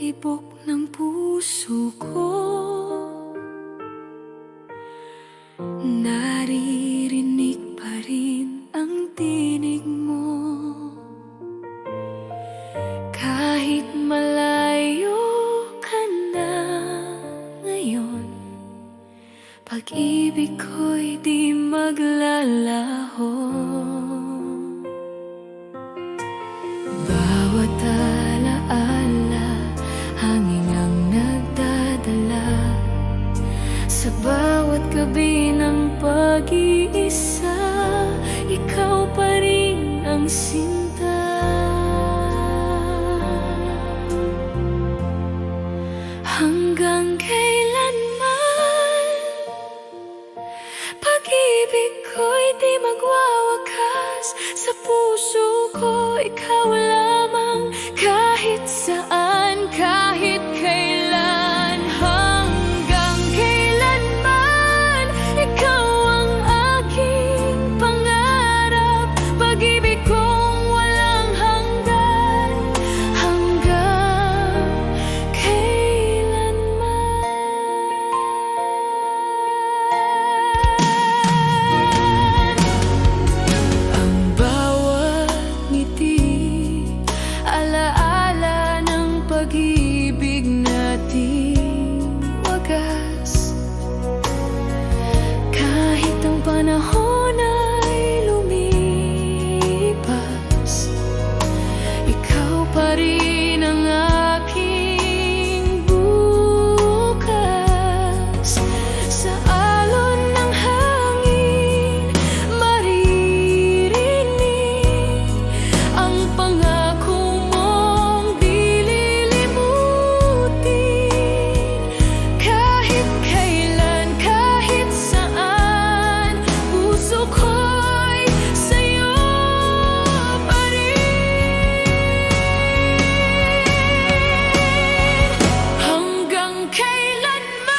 tibok ng puso ko. Naririnig pa rin ang tinig mo. Kahit malayo ka na ngayon, pag-ibig ko'y di maglalaho. Bawat alaala, hangin ang nagdadala. Sa bawat gabi ng pag-iisa, ikaw pa rin ang sinta. Hanggang kailanman, pag-ibig ko'y di magwawakas. Sa puso ko, ikaw lamang. Kahit saan, kahit kailan, hanggang kailanman, ikaw ang aking pangarap. Pag-ibig kong walang hanggan, hanggang kailanman. Ang bawat ngiti, alaala ng pag-ibig nating wagas. Kahit ang panahon ay lumipas, ikaw pa rin ang aking bukas. Sa alon ng hangin, maririnig ang pangako mong di lilimutin. Kahit kailan, kahit saan, puso ko'y sa'yo pa rin. Hanggang kailanman,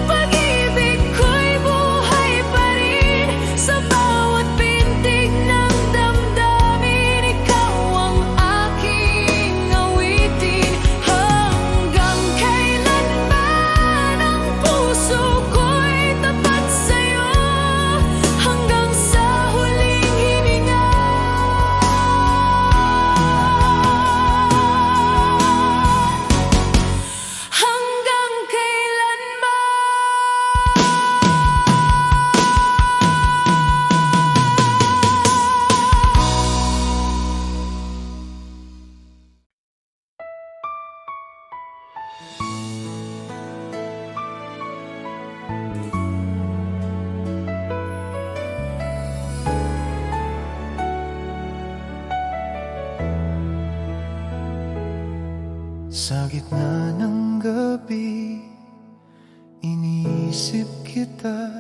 pag-ibig ko'y buhay pa rin. Sa bawat pintig ng damdamin, ikaw ang aking awitin. Hanggang kailanman, ang puso ko'y tapat sa'yo, hanggang sa huling hininga. Hanggang kailanman. Sa gitna ng gabi, iniisip kita.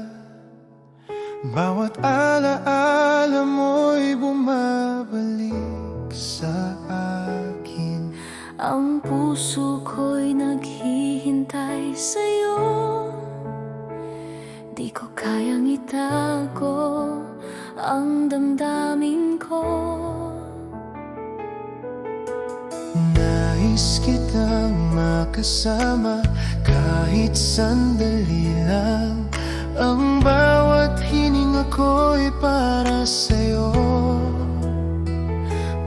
Bawat alaala mo'y bumabalik sa akin. Ang puso ko'y naghihintay sa'yo. Di ko kayang itago ang damdamin ko. Nais kitang makasama kahit sandali lang. Ang bawat hininga ko'y para sa'yo.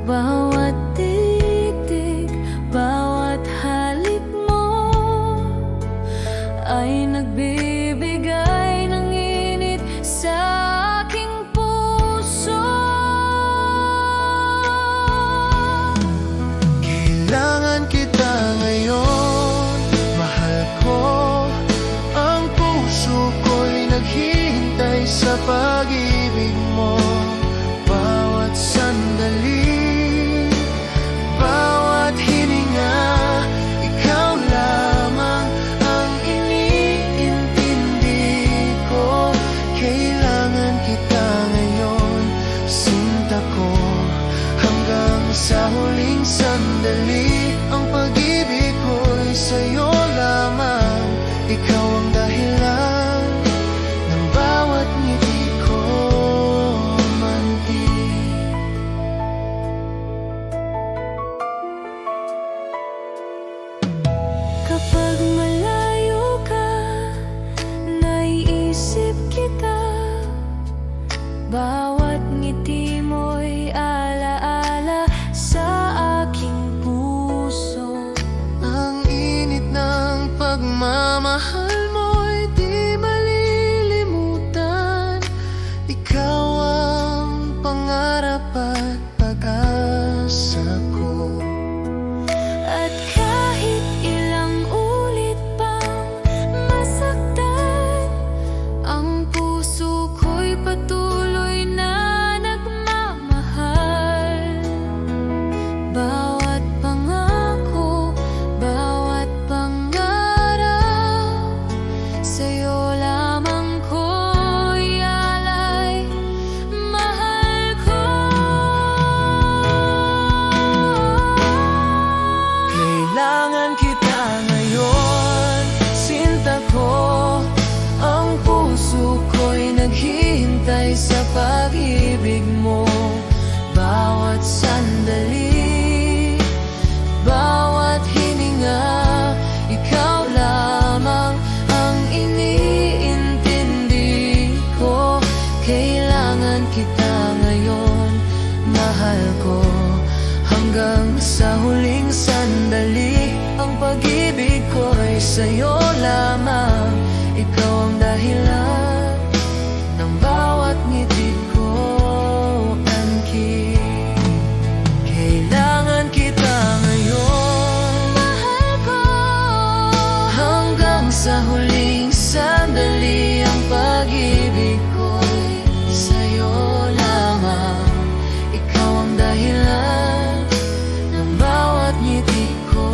Bawat titig, bawat halik mo ay nagbibigay ng init sa aking puso. Kailangan kita ngayon, mahal ko. Ang puso ko'y naghihintay sa pag-ibig mo. Bawat sandali, bawat hininga, ikaw lamang ang iniintindi ko. Kailangan kita ngayon, sinta ko, hanggang sa huling sandali. Ang pag-ibig ko'y sa'yo lamang. Ikaw ang dahilan ng bawat ngiti ko. hanggang sa huling sandali. Ang pag-ibig ko'y sa'yo lamang. Ikaw ang dahilan ng bawat ngiti ko, Anki. Kailangan kita ngayon, Mahal ko, hanggang sa huling sandali. Ang pag-ibig ko'y sa'yo lamang. Ikaw ang dahilan ng bawat ngiti ko,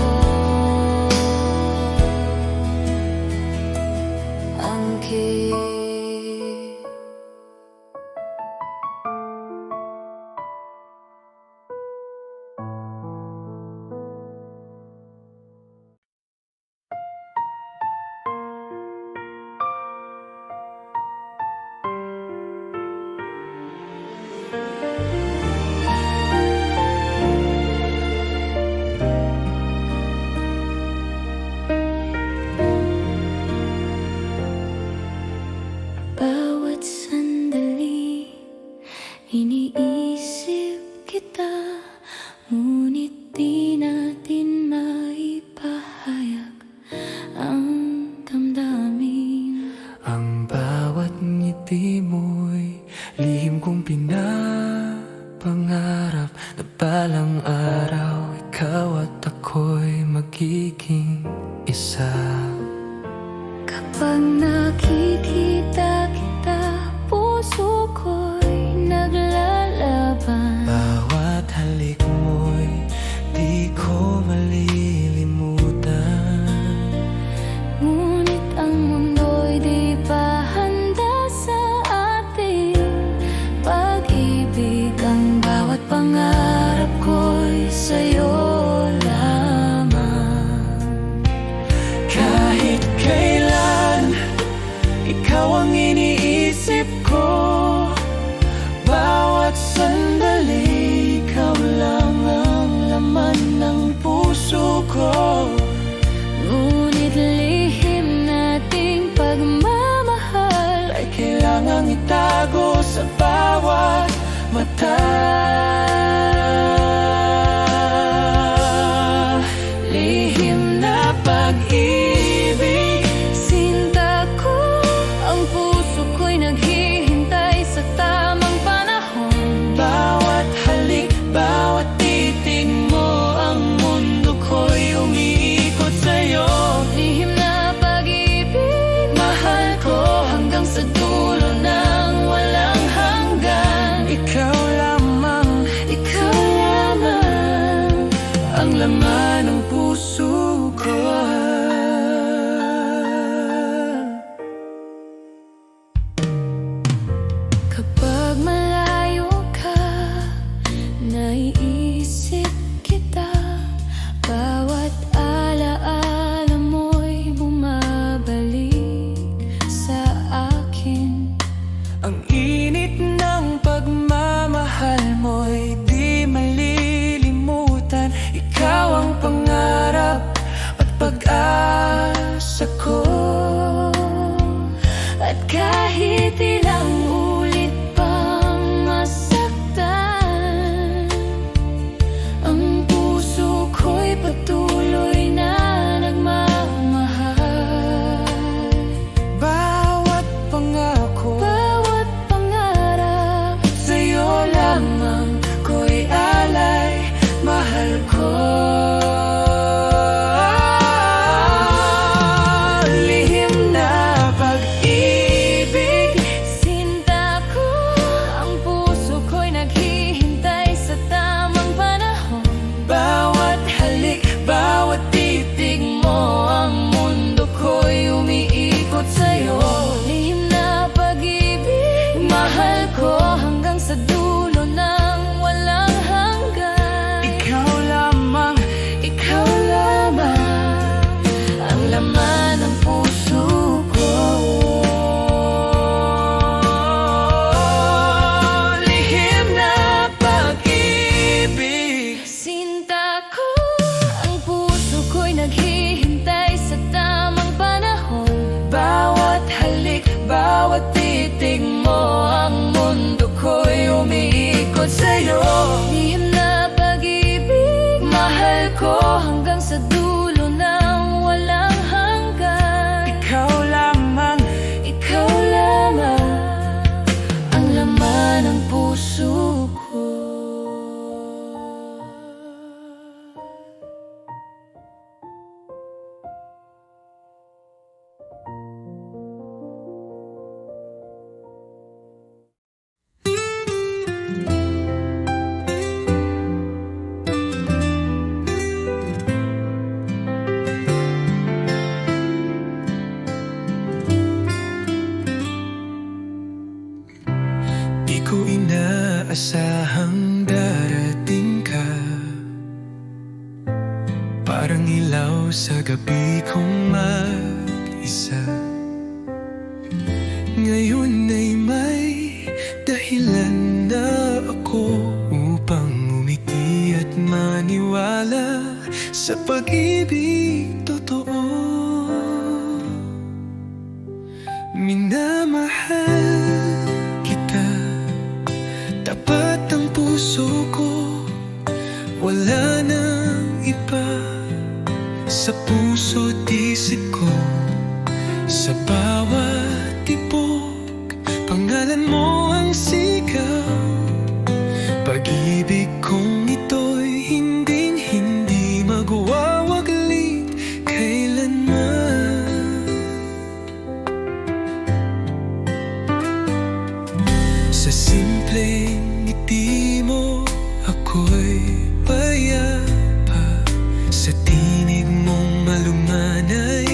Anki. bawat sandali iniisip kita, ngunit di natin maipahayag ang damdamin. Ang bawat ngiti mo'y lihim kong pinapangarap na balang araw ikaw at ako'y magiging isa. Kapag nakikita kita, puso ko'y naglalaban. Bawat halik mo'y di ko malilimutan. Ngunit ang mundo'y di pa handa sa ating pag-ibig. Ang bawat pangarap ko'y sa'yo lamang. Kahit kailan, ikaw ang iniisip ko. Bawat sandali, ikaw lang ang laman ng puso ko. Ngunit lihim nating pagmamahal Ay kailangang itago sa bawat mata. Lihim na pag-ibig, sinta ko, ang puso ko'y naghihintay sa tamang panahon. bawat halik, bawat titig mo, ang mundo ko'y umiikot sa'yo. Lihim na pag-ibig, Mahal ko hanggang sa dulo ng walang hanggan. ikaw lamang, Ikaw lamang ang laman ng puso ko. kapag malayo ka, naiisip kita. Bawat alaala mo'y bumabalik sa akin. Ang init ng pagmamahal mo'y di malilimutan. Ikaw ang pangarap at pag-asa ko. At kahit ilang ulit pang masaktan, ang puso ko'y patuloy na nagmamahal. Bawat pangako Bawat pangarap, sa'yo lamang ko'y alay. Mahal ko, lihim na pag-ibig, sinta ko, ang puso ko'y naghihintay sa tamang panahon. bawat halik, bawat titig mo, ang mundo ko'y umiikot sa'yo. Lihim na pag-ibig, mahal ko hanggang sa dulo ng walang hanggan. Ikaw lamang, Ikaw lamang ang laman ng puso ko. lihim na pag-ibig, Sinta ko, ang puso ko'y naghihintay sa tamang panahon. bawat halik, bawat titig mo, ang mundo ko'y umiikot sa'yo. Lihim na pag-ibig, ko hanggang sa dulo ng walang hanggan. Ikaw lamang ang laman ng puso ko. Di ko inaasahang darating ka, parang ilaw sa gabi kong mag-isa. Ngayon ay may dahilan na ako upang umiti at maniwala sa pag-ibig totoo. Minamahal kita, tapat ang puso ko, wala nang iba. Sa puso't isip ko, sa bawat tibok, pangalan mo ang sigaw. Pag-ibig kong ito'y hindi magwawaglit kailanman. Sa simpleng ngiti mo ako'y payapa, sa tinig mong malumanay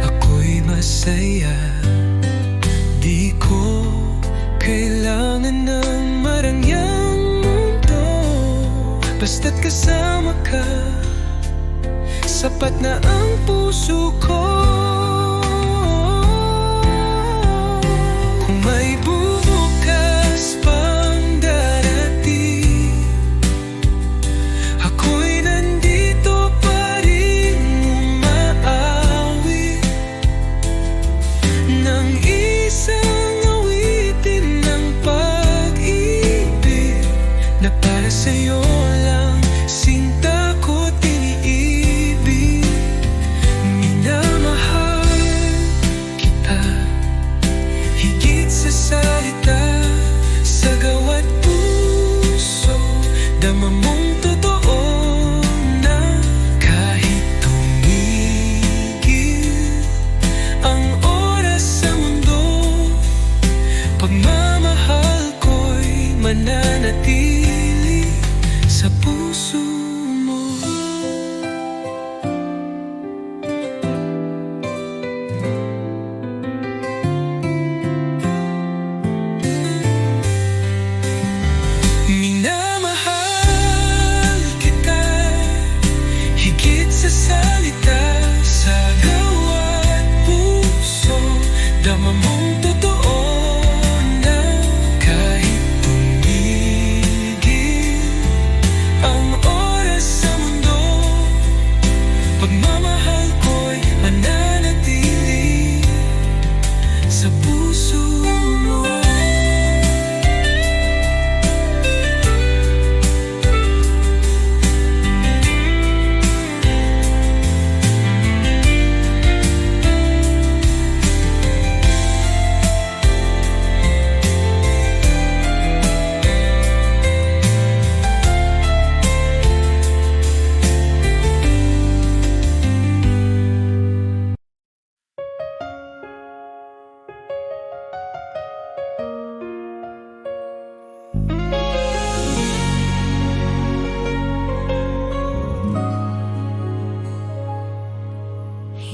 ako'y masaya. Di ko kailangan ng marangyang mundo, basta't kasama ka, sapat na ang puso ko. Kung may bubukas pang darating, ako'y nandito pa rin umaawi ng isang awitin ng pag-ibig na para sa'yo lang sinta ko tiniibig. Minamahal kita higit sa salita, sa gawa't puso dama mong totoo na kahit tumigil ang oras sa mundo, pagmamahal ko'y mananatili sa puso mo. Minamahal kita higit sa salita, sa gawa't puso dama mong totoo na kahit tumigil ang oras sa mundo, pagmamahal ko'y mananatili sa puso mo.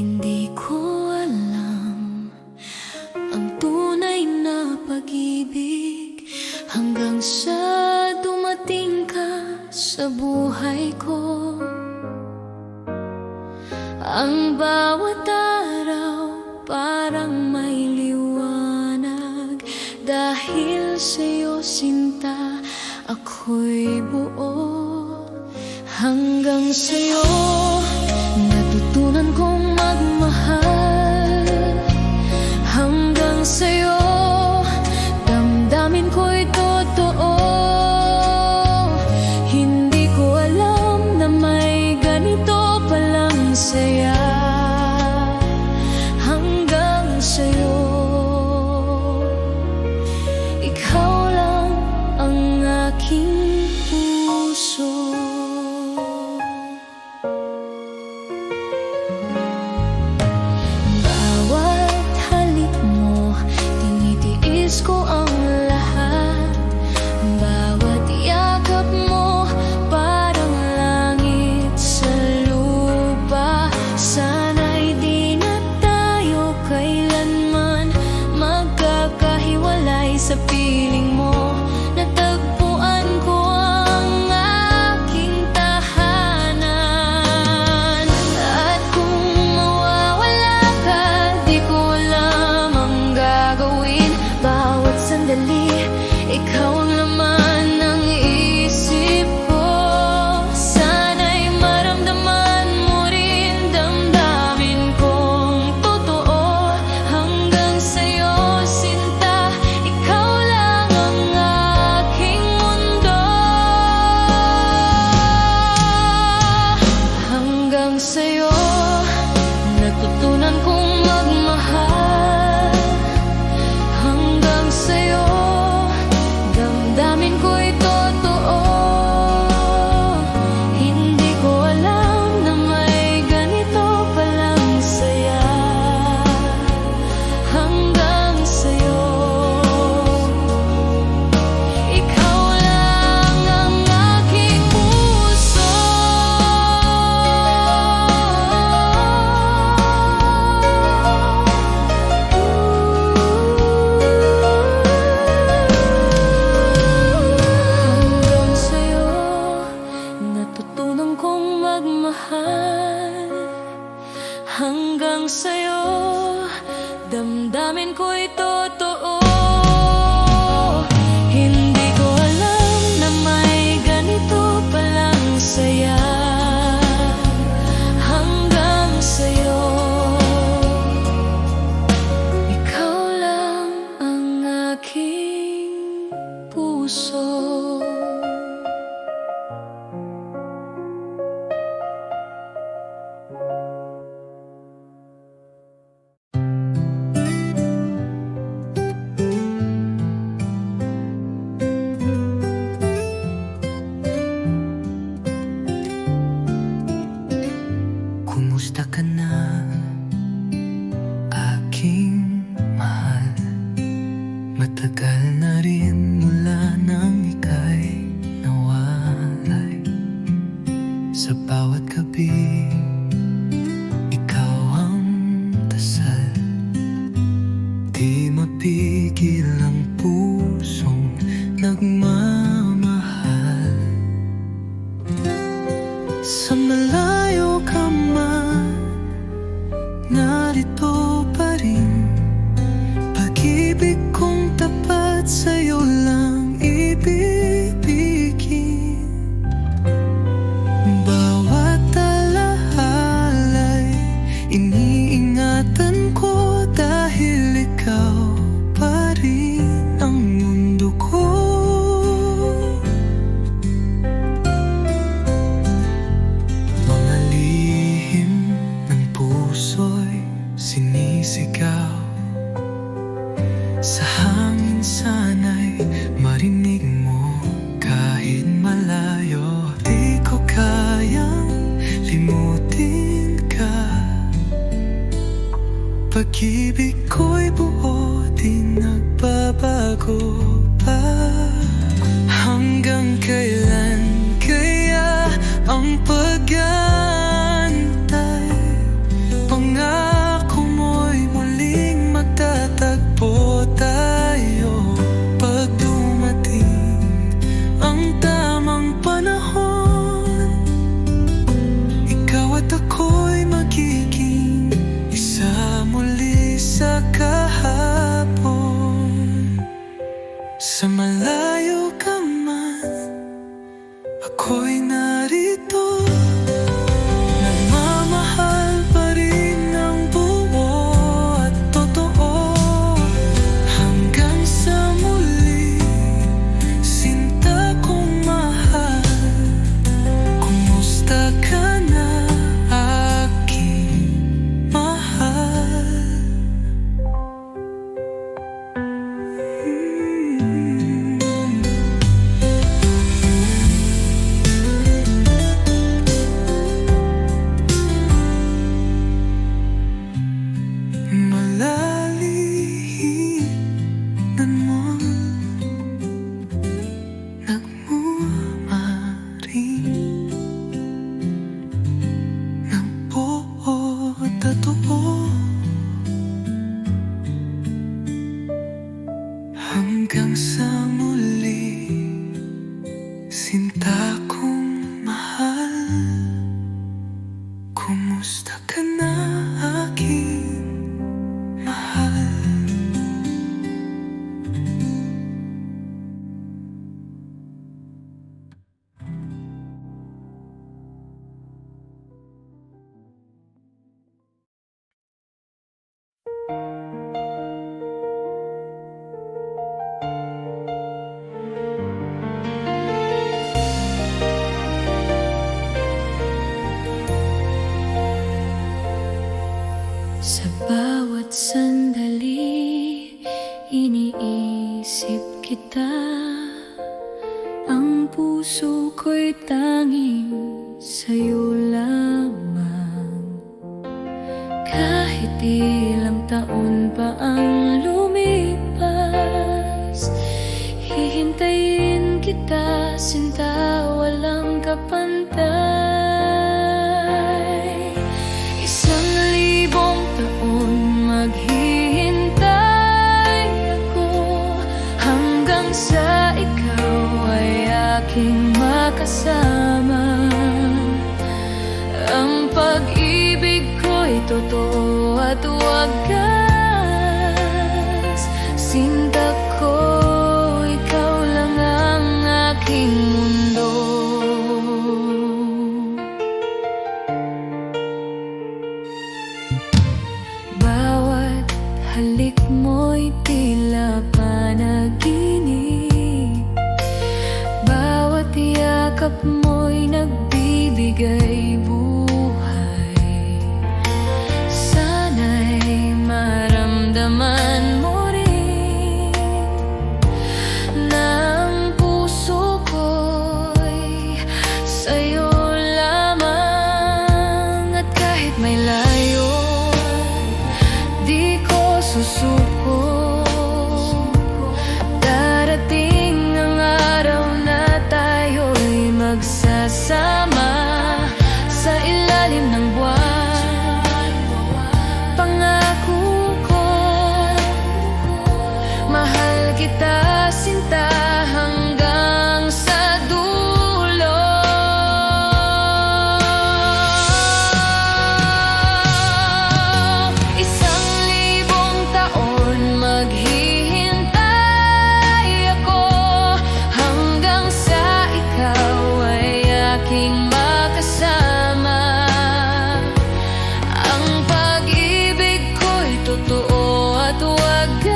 Hindi ko alam ang tunay na pag-ibig hanggang sa dumating ka sa buhay ko. Ang bawat araw parang may liwanag, dahil sa'yo sinta ako'y buo. Hanggang sa'yo natutunan kong magmahal, hanggang sa'yo damdamin ko'y totoo. Hindi ko alam na may ganito sa'yo natutunan kong magmahal. Hanggang sa'yo damdamin ko'y totoo. Hindi ko alam na may ganito palang saya. Hanggang sa'yo ikaw lang ang aking puso. Hanggang sa'yo natutunan kong magmahal. Hanggang sa'yo damdamin ko'y totoo. Hindi ko alam na may ganito palang saya. Hanggang sa'yo ikaw lang ang aking puso. Kumusta ka na, aking mahal? Matagal na rin mula nang ika'y nawalay. Sa bawat gabi, ikaw ang dasal. Di mapigil ang pusong nagmamahal. Sa malayo ka man, narito pa rin. Pag-ibig kong tapat sa'yo lang ibibigin. Bawat alahalay iniingatan ko, dahil ikaw pa rin ang mundo ko. Mga lihim ng puso'y sinisigaw. Sa hangin sana'y marinig mo kahit malayo. Di ko kayang limutin ka. Pag-ibig ko'y buo, di nagbabago pa. Hanggang kailan kaya ang pag-aantay? Pangako mo'y muling magtatagpo tayo. Pag dumating ang tamang panahon, ikaw at ako'y magiging isa muli sa kahapon. Sa malayo ka man, ako'y narito. Sa bawat sandali, iniisip kita. Ang puso ko'y tanging sa'yo lamang. Kahit ilang taon pa ang lumipas, hihintayin kita, sinta, walang kapantay. 1,000 taon maghihintay ako, hanggang sa ikaw ay aking makasama. Ang pag-ibig ko'y totoo at wagas. Sinta ko, ikaw lang ang aking mundo. Bawat halik mo'y tila panaginip. Bawat yakap mo'y nagbibigay buhay. Sana'y maramdaman mo rin na ang puso ko'y sa'yo lamang. At kahit may layo, di ko susuko. Darating ang araw na tayo'y magsasama sa ilalim ng buwan. Pangako ko, mahal kita, sinta, hanggang sa dulo. 1,000 taon maghihintay ako, hanggang sa ikaw ay aking makasama. Ang pag-ibig ko'y totoo at wagas.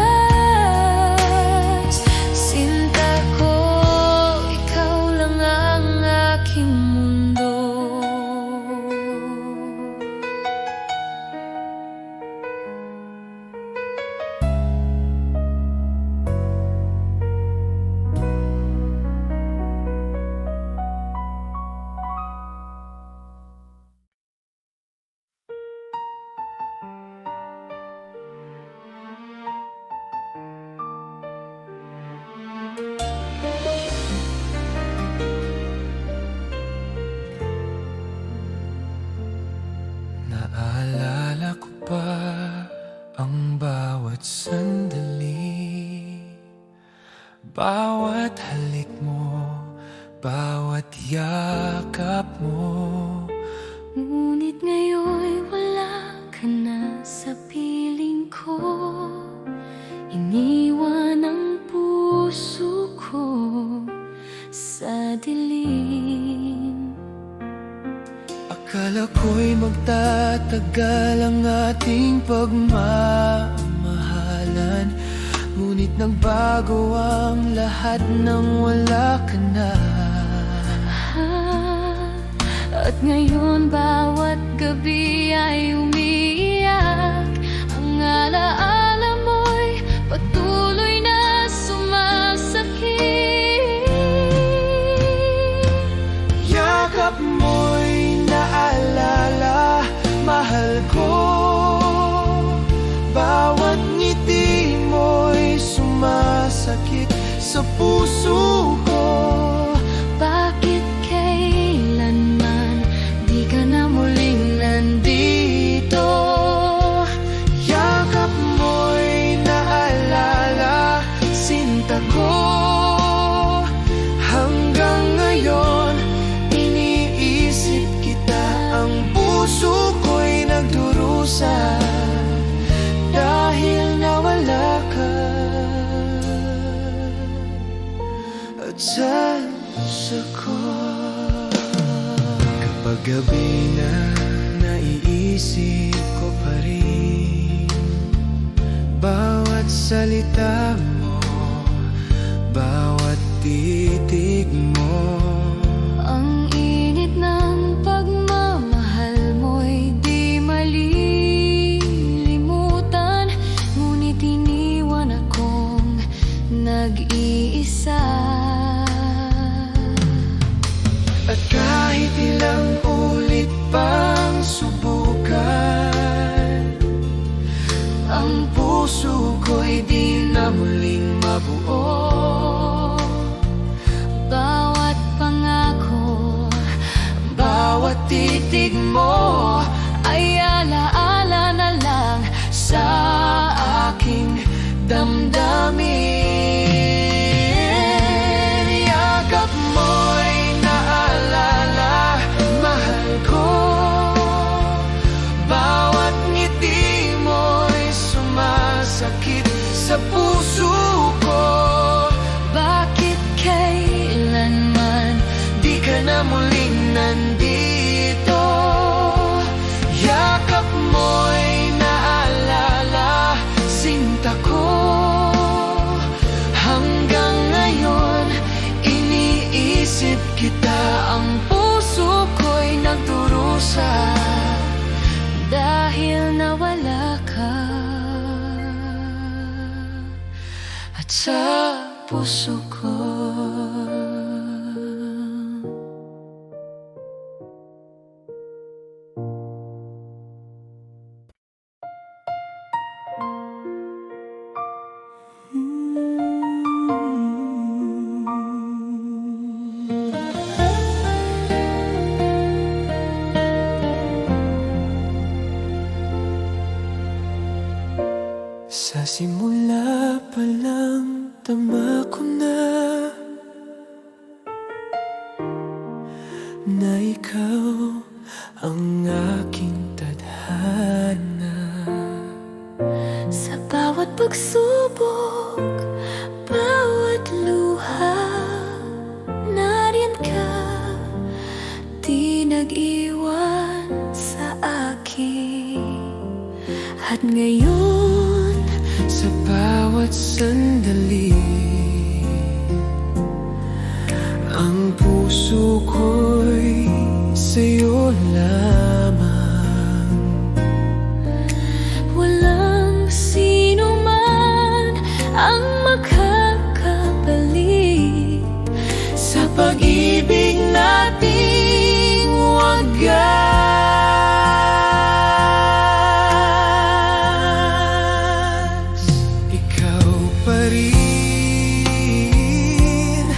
Sinta ko, ikaw lang ang aking mundo. Naalala ko pa ang bawat sandali, bawat halik mo, bawat yakap mo. Ngunit ngayon'y wala ka na sa piling ko. Iniwan ang puso ko sa dilim. Akala ko'y magtatagal ang ating pagmamahalan, ngunit nagbago ang lahat nang wala ka na. At ngayon bawat gabi ay umiiyak. Ang alaala mo'y patuloy na sumasakit. Yakap mo'y naalala, mahal ko. Bawat ngiti mo'y sumasakit sa puso ko. Bakit kailanman di ka na muling nandito? Yakap mo'y naalala, sinta ko. Hanggang ngayon, iniisip kita. Ang puso ko'y nagdurusa dahil nawala ka. At sa puso ko, kapag gabi na naiisip ko pa rin bawat salita mo, bawat titig mo. Ang init ng pagmamahal mo'y di malinaw. bawat titig mo ay alaala na lang sa aking damdamin. Yakap mo'y naalala, mahal ko. Bawat ngiti mo'y sumasakit sa puso ko. Bakit kailanman di ka na muling nandito? Yakap mo'y naalala, sinta ko. Hanggang ngayon, iniisip kita. Ang puso ko'y nagdurusa dahil nawala ka. At sa puso ko sa simula pa lang tama ko na ikaw ang aking tadhana. sa bawat pagsubok, bawat luha, nariyan ka, di nag-iwan sa akin. At ngayon, Sa bawat sandali, ang puso ko'y sa'yo lamang. walang sino man ang makakabalik Sa pag-ibig nating wagas. Ikaw pa rin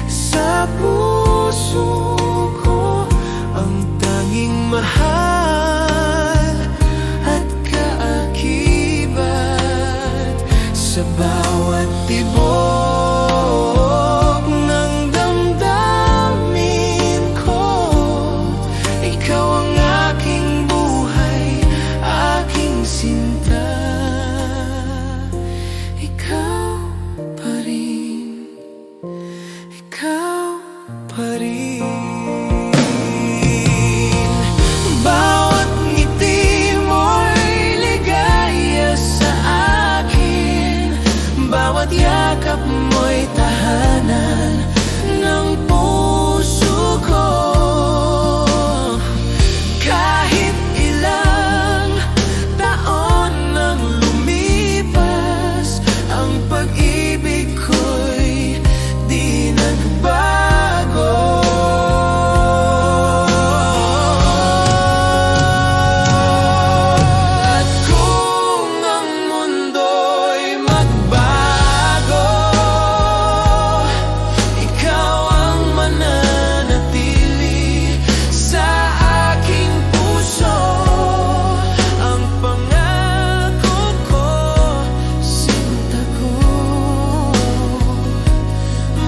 sa puso ko, ang tanging mahal at kaakibat. Sa bawat tibok ng damdamin ko, ikaw ang aking buhay, aking sinta. Ikaw pa rin, ikaw pa rin. Bawat ngiti mo'y ligaya sa akin, bawat yakap mo'y tahanan ng puso ko. Kahit ilang taon nang lumipas, ang pag-ibig ko'y di nagbago. At kung ang mundo'y magbago, ikaw ang mananatili sa aking puso. Ang pangako ko, sinta ko,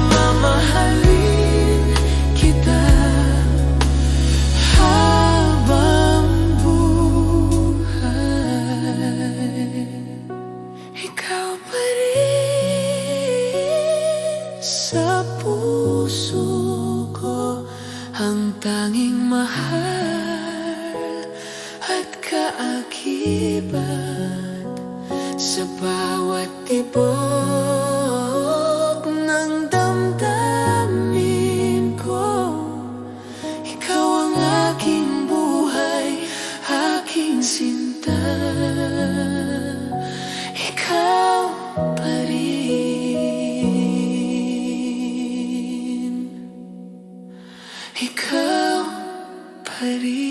mamahalin kita habang buhay. Ikaw pa rin sa puso ko, ang tanging mahal at kaakibat. Sa bawat tibok ng damdamin ko, ikaw ang aking buhay, aking sinta. Ikaw pa rin, ikaw pa rin.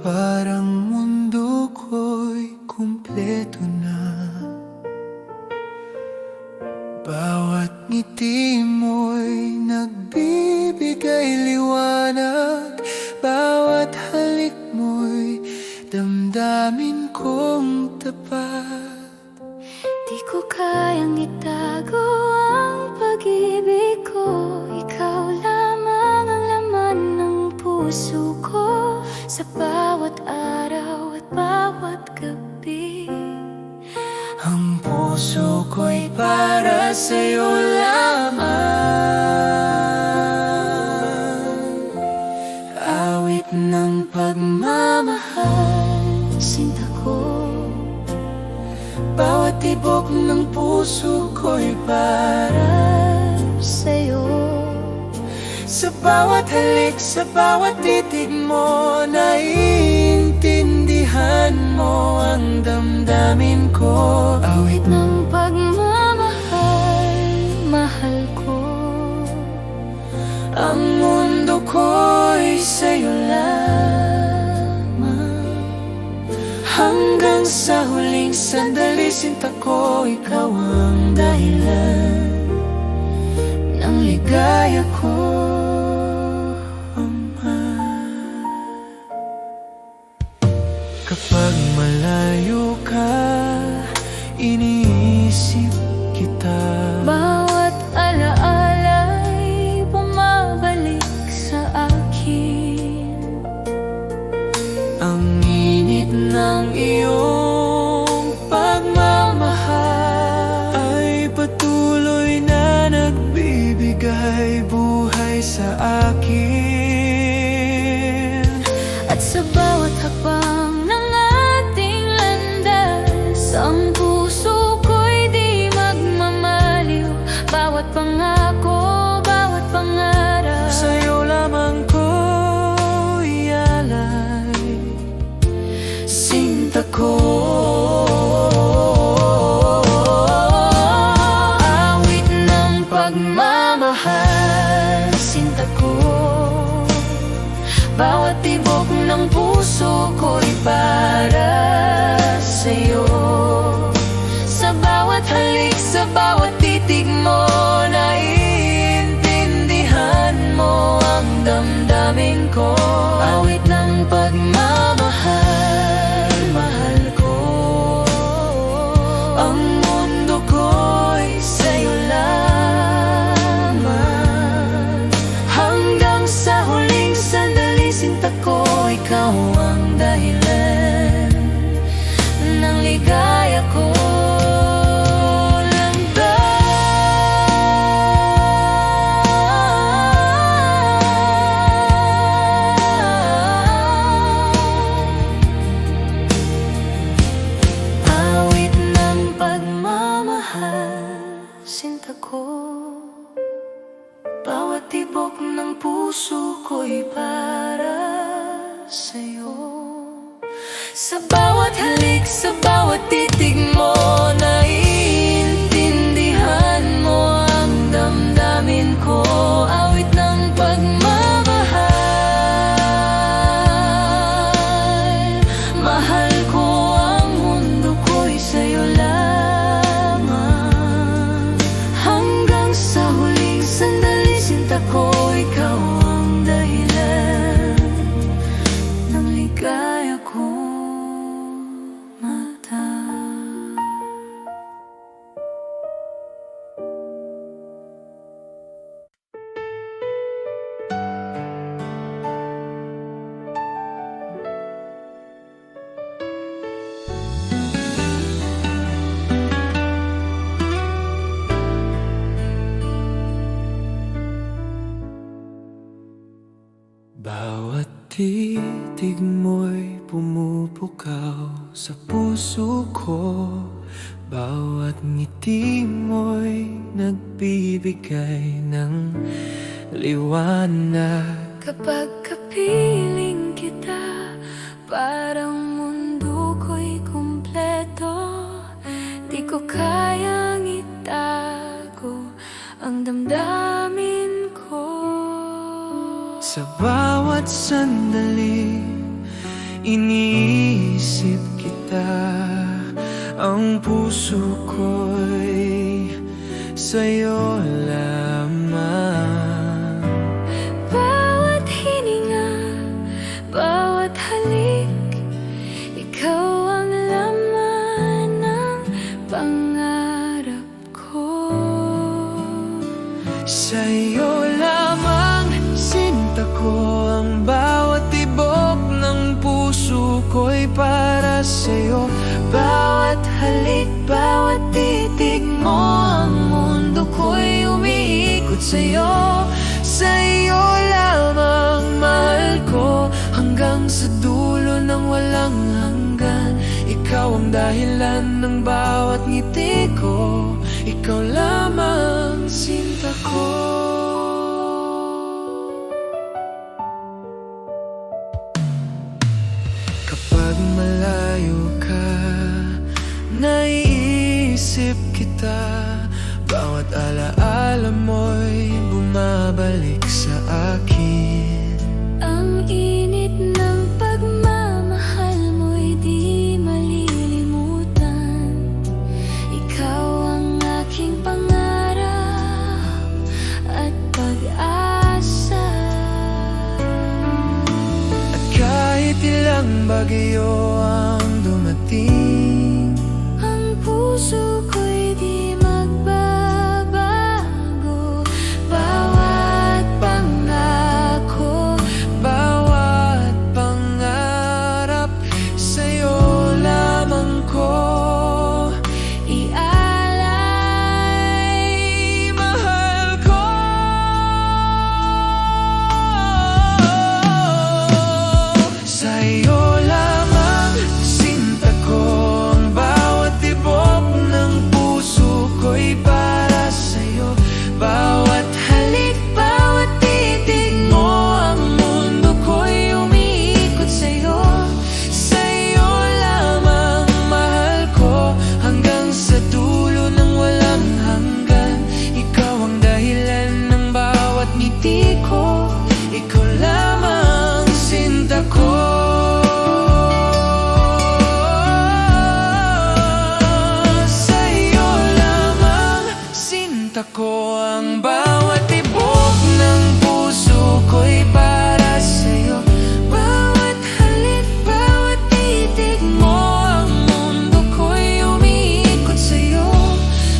Parang mundo ko'y kumpleto na. Bawat ngiti mo'y nagbibigay liwanag. Bawat halik mo'y damdamin kong tapat. Di ko kayang itago ang pag-ibig ko. Ikaw lamang ang laman ng puso ko. Sa bawat araw at bawat gabi, ang puso ko'y para sa'yo lamang. Awit ng pagmamahal, sinta ko. bawat tibok ng puso ko'y para Sa'yo, sa bawat halik, sa bawat titig mo. Naiintindihan mo ang damdamin ko. awit ng pagmamahal, mahal ko. Ang mundo ko'y sa'yo lamang. Hanggang sa huling sandali, sinta ko, ikaw ang dahilan ng ligaya ko, Ama. Kapag malayo ka, iniisip kita. Bawat alaala'y bumabalik sa akin. Ang init ng iyong pagmamahal ay patuloy na nagbibigay buhay sa akin. At sa bawat hakbang ng ating landas, ang puso ko'y di magmamaliw. Bawat pangako, bawat pangarap, Sa'yo lamang ko ialay, sinta ko. awit ng pagmamahal, sinta ko. Bawat tibok ng puso ko'y para sa'yo. Sa bawat halik, sa bawat titig mo, naiintindihan mo ang damdamin ko. Awit ng pagmamahal, mahal ko. Ang mundo ko'y sa'yo lamang. Hanggang sa huling sandali, sinta ko, ikaw ang dahilan ng ligaya ko. Awit ng pagmamahal, sinta ko. Bawat tibok ng puso ko'y para sa'yo. Sa bawat halik, sa bawat titig mo, naiintindihan mo ang damdamin ko. Awit ng pagmamahal, mahal ko. Ang mundo ko'y sa'yo lamang. Hanggang sa huling sandali, sinta ko, ikaw ang dahilan ng ligaya ko, mata. Bawat titig mo'y pumupukaw sa puso ko. Bawat ngiti mo'y nagbibigay ng liwanag. Kapag kapiling kita, parang mundo ko'y kumpleto. Di ko kayang itago ang damdamin ko. Sa bawat sandali, iniisip kita. Ang puso ko'y sa'yo lamang. Bawat hininga, bawat halik, ikaw ang laman ng pangarap ko. Sa'yo lamang sinta ko, ang bawat tibok ng puso ko'y para sa'yo. Bawat halik, bawat titig mo, ang mundo ko'y umiikot sa'yo. Sa'yo lamang mahal ko, hanggang sa dulo ng walang hanggan. Ikaw ang dahilan ng bawat ngiti ko, ikaw lamang sinta ko. Kapag malayo ka, naiisip kita. Bawat alaala mo'y bumabalik sa akin. Ang init ng pagmamahal mo'y di malilimutan. Ikaw ang aking pangarap at pag-asa. At kahit ilang bagyo ang dumating, Ang puso ko'y di magbabago. Bawat pangako, bawat pangarap, sa'yo lamang ko ialay. mahal ko. Sa'yo lamang sinta ko, ang bawat tibok ng puso ko'y para sa'yo. Bawat halik, bawat titig mo, ang mundo ko'y umiikot sa'yo. Sa'yo lamang mahal ko, hanggang sa dulo ng walang hanggan. Ikaw ang dahilan ng bawat ngiti ko, ikaw lamang sinta ko. Sa'yo lamang sinta ko, ang bawat tibok ng puso ko'y para sa'yo. Bawat halik, bawat titig mo, ang mundo ko'y umiikot sa'yo.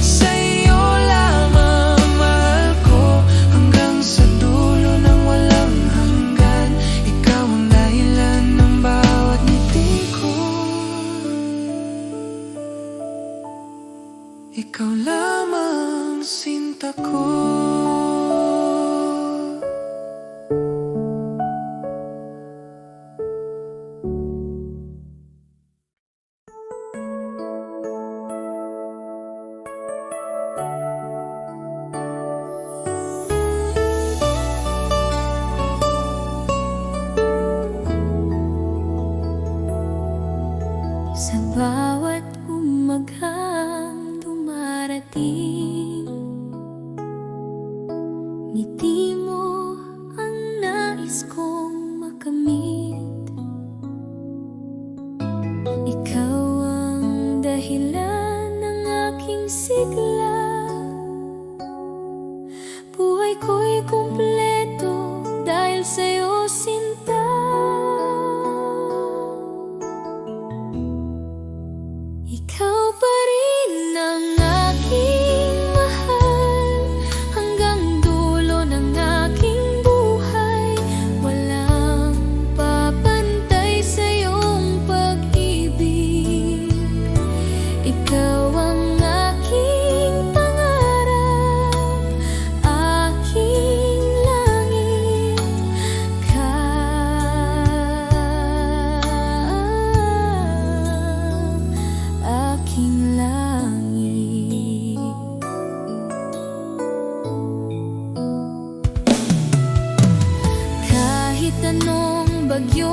Sa'yo lamang mahal ko, hanggang sa dulo ng walang hanggan. Ikaw ang dahilan ng bawat ngiti ko, ikaw lamang sinta ko. Sa bawat umaghang dumarating, ngiti mo ang nais kong makamit. Ikaw ang dahilan ng aking sigla. Buhay ko'y kumpleto dahil sa'yo, sinta. Ikaw pa rin ang aking mahal, hanggang dulo ng aking buhay. Walang papantay sa iyong pag-ibig. Ikaw ang aking pangarap, aking langit. Aking langit. Kahit anong bagyo